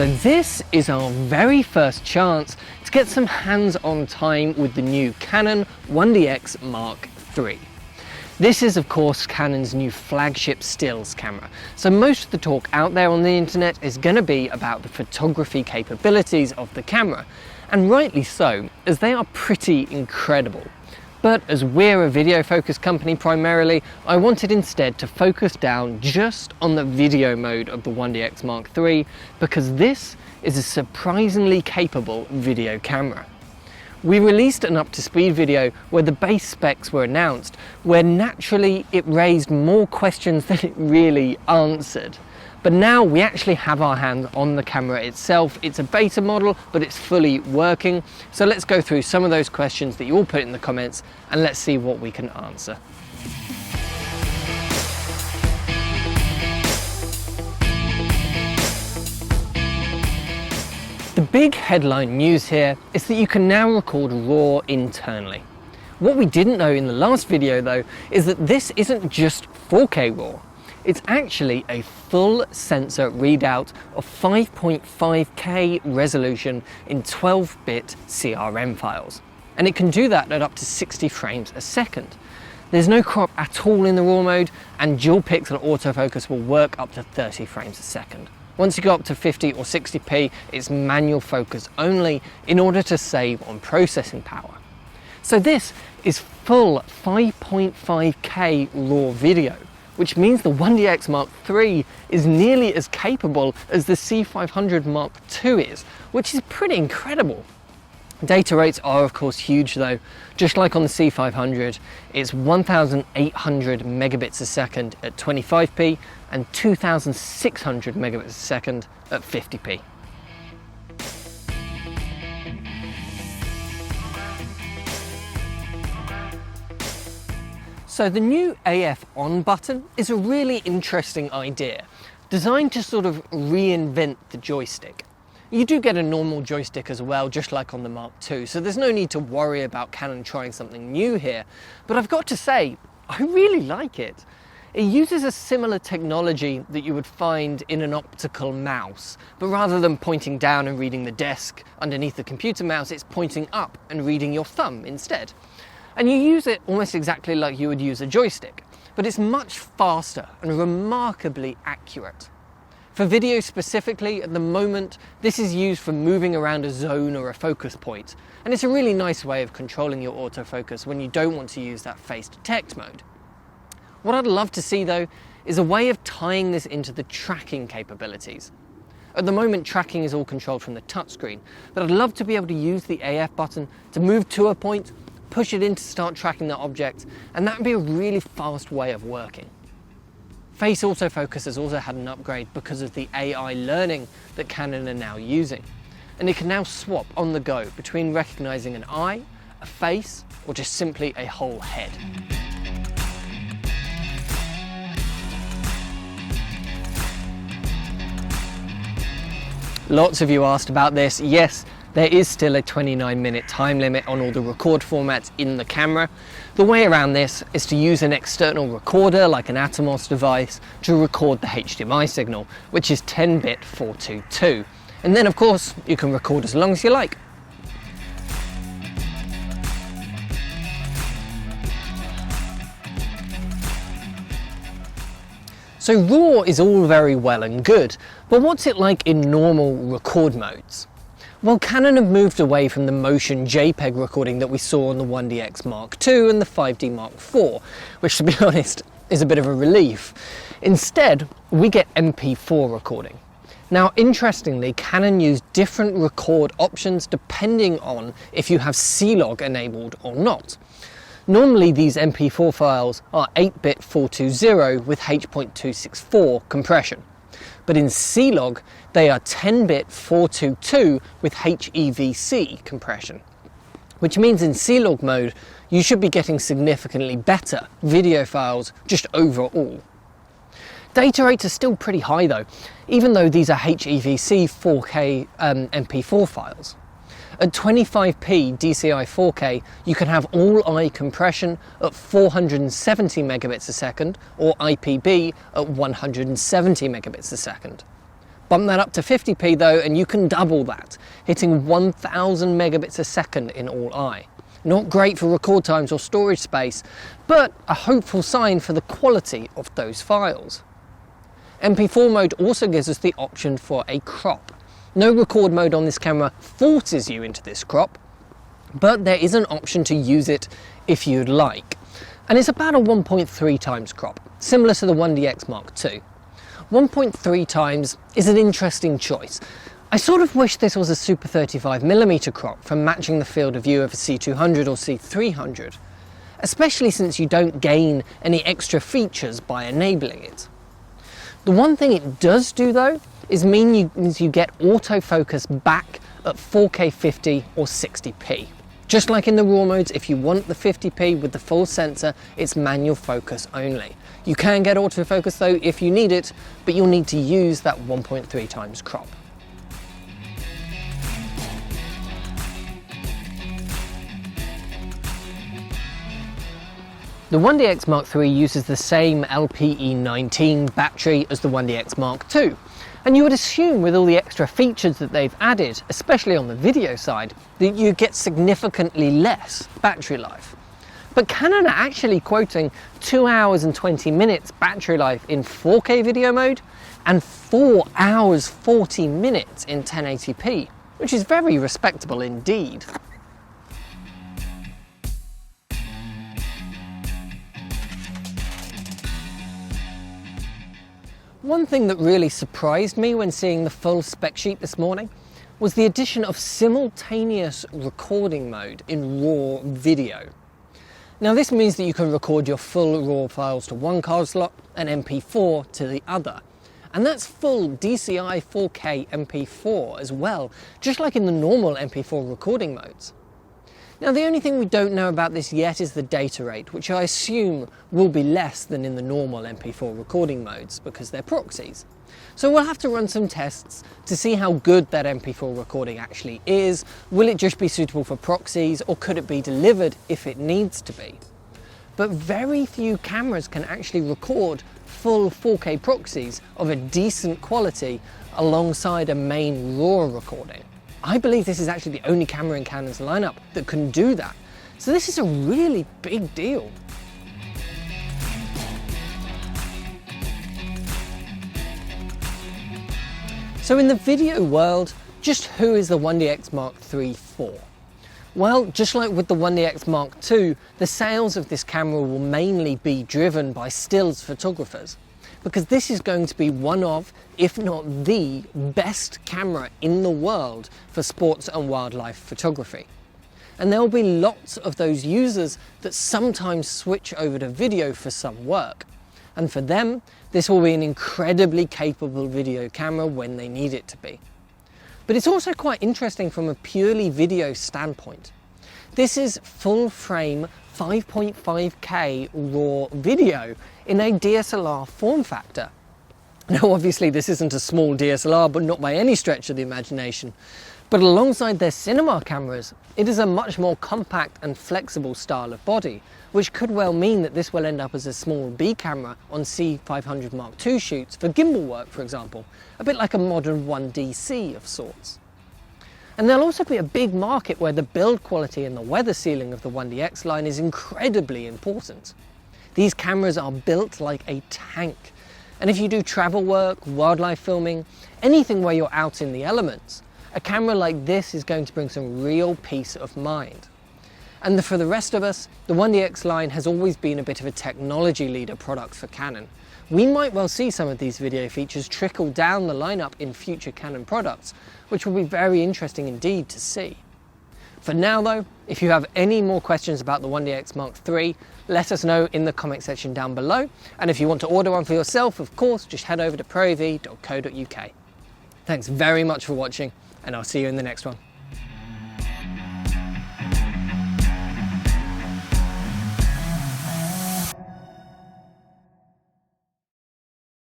So this is our very first chance to get some hands-on time with the new Canon 1DX Mark III. This is of course Canon's new flagship stills camera, so most of the talk out there on the internet is going to be about the photography capabilities of the camera, and rightly so, as they are pretty incredible. But as we're a video focused company primarily, I wanted instead to focus down just on the video mode of the 1DX Mark III, because this is a surprisingly capable video camera. We released an up-to-speed video where the base specs were announced, where naturally it raised more questions than it really answered. But now we actually have our hands on the camera itself. It's a beta model, but it's fully working. So let's go through some of those questions that you all put in the comments and let's see what we can answer. The big headline news here is that you can now record RAW internally. What we didn't know in the last video though is that this isn't just 4K RAW. It's actually a full sensor readout of 5.5K resolution in 12-bit CRM files. And it can do that at up to 60 frames a second. There's no crop at all in the RAW mode, and dual pixel autofocus will work up to 30 frames a second. Once you go up to 50 or 60p, it's manual focus only in order to save on processing power. So this is full 5.5K RAW video, which means the 1DX Mark III is nearly as capable as the C500 Mark II is, which is pretty incredible. Data rates are of course huge though. Just like on the C500, it's 1,800 megabits a second at 25p and 2,600 megabits a second at 50p. So the new AF on button is a really interesting idea, designed to sort of reinvent the joystick. You do get a normal joystick as well, just like on the Mark II, so there's no need to worry about Canon trying something new here. But I've got to say, I really like it. It uses a similar technology that you would find in an optical mouse, but rather than pointing down and reading the desk underneath the computer mouse, it's pointing up and reading your thumb instead. And you use it almost exactly like you would use a joystick, but it's much faster and remarkably accurate. For video specifically, at the moment, this is used for moving around a zone or a focus point, and it's a really nice way of controlling your autofocus when you don't want to use that face detect mode. What I'd love to see though is a way of tying this into the tracking capabilities. At the moment, tracking is all controlled from the touchscreen, but I'd love to be able to use the AF button to move to a point, push it in to start tracking that object, and that would be a really fast way of working. Face autofocus has also had an upgrade because of the AI learning that Canon are now using, and it can now swap on the go between recognizing an eye, a face, or just simply a whole head. Lots of you asked about this. Yes, there is still a 29-minute time limit on all the record formats in the camera. The way around this is to use an external recorder like an Atomos device to record the HDMI signal, which is 10-bit 422. And then of course you can record as long as you like. So RAW is all very well and good, but what's it like in normal record modes? Well, Canon have moved away from the motion JPEG recording that we saw on the 1DX Mark II and the 5D Mark IV, which to be honest is a bit of a relief. Instead, we get MP4 recording. Now, interestingly, Canon use different record options depending on if you have C-Log enabled or not. Normally these MP4 files are 8-bit 420 with H.264 compression. But in C-Log, they are 10-bit 422 with HEVC compression, which means in C-Log mode, you should be getting significantly better video files just overall. Data rates are still pretty high though, even though these are HEVC 4K MP4 files. At 25p DCI 4K, you can have all-eye compression at 470 megabits a second, or IPB at 170 megabits a second. Bump that up to 50p though, and you can double that, hitting 1000 megabits a second in all-I. Not great for record times or storage space, but a hopeful sign for the quality of those files. MP4 mode also gives us the option for a crop. No record mode on this camera forces you into this crop, but there is an option to use it if you'd like. And it's about a 1.3 times crop, similar to the 1DX Mark II. 1.3 times is an interesting choice. I sort of wish this was a Super 35mm crop for matching the field of view of a C200 or C300, especially since you don't gain any extra features by enabling it. The one thing it does do though is means you get autofocus back at 4K 50 or 60p. Just like in the RAW modes, if you want the 50p with the full sensor, it's manual focus only. You can get autofocus though if you need it, but you'll need to use that 1.3 times crop. The 1DX Mark III uses the same LPE19 battery as the 1DX Mark II, and you would assume with all the extra features that they've added, especially on the video side, that you get significantly less battery life. But Canon are actually quoting 2 hours and 20 minutes battery life in 4K video mode and 4 hours 40 minutes in 1080p, which is very respectable indeed. One thing that really surprised me when seeing the full spec sheet this morning was the addition of simultaneous recording mode in RAW video. Now this means that you can record your full RAW files to one card slot and MP4 to the other. And that's full DCI 4K MP4 as well, just like in the normal MP4 recording modes. Now the only thing we don't know about this yet is the data rate, which I assume will be less than in the normal MP4 recording modes because they're proxies. So we'll have to run some tests to see how good that MP4 recording actually is. Will it just be suitable for proxies, or could it be delivered if it needs to be? But very few cameras can actually record full 4K proxies of a decent quality alongside a main RAW recording. I believe this is actually the only camera in Canon's lineup that can do that. So this is a really big deal. So in the video world, just who is the 1DX Mark III for? Well, just like with the 1DX Mark II, the sales of this camera will mainly be driven by stills photographers, because this is going to be one of, if not the best camera in the world for sports and wildlife photography. And there will be lots of those users that sometimes switch over to video for some work. And for them, this will be an incredibly capable video camera when they need it to be. But it's also quite interesting from a purely video standpoint. This is full frame 5.5K RAW video in a DSLR form factor. Now obviously this isn't a small DSLR, but not by any stretch of the imagination. But alongside their cinema cameras, it is a much more compact and flexible style of body, which could well mean that this will end up as a small B camera on C500 Mark II shoots for gimbal work, for example, a bit like a modern 1DC of sorts. And there'll also be a big market where the build quality and the weather sealing of the 1DX line is incredibly important. These cameras are built like a tank, and if you do travel work, wildlife filming, anything where you're out in the elements, a camera like this is going to bring some real peace of mind. And for the rest of us, the 1DX line has always been a bit of a technology leader product for Canon. We might well see some of these video features trickle down the lineup in future Canon products, which will be very interesting indeed to see. For now though, if you have any more questions about the 1DX Mark III, let us know in the comment section down below. And if you want to order one for yourself, of course, just head over to proav.co.uk. Thanks very much for watching, and I'll see you in the next one.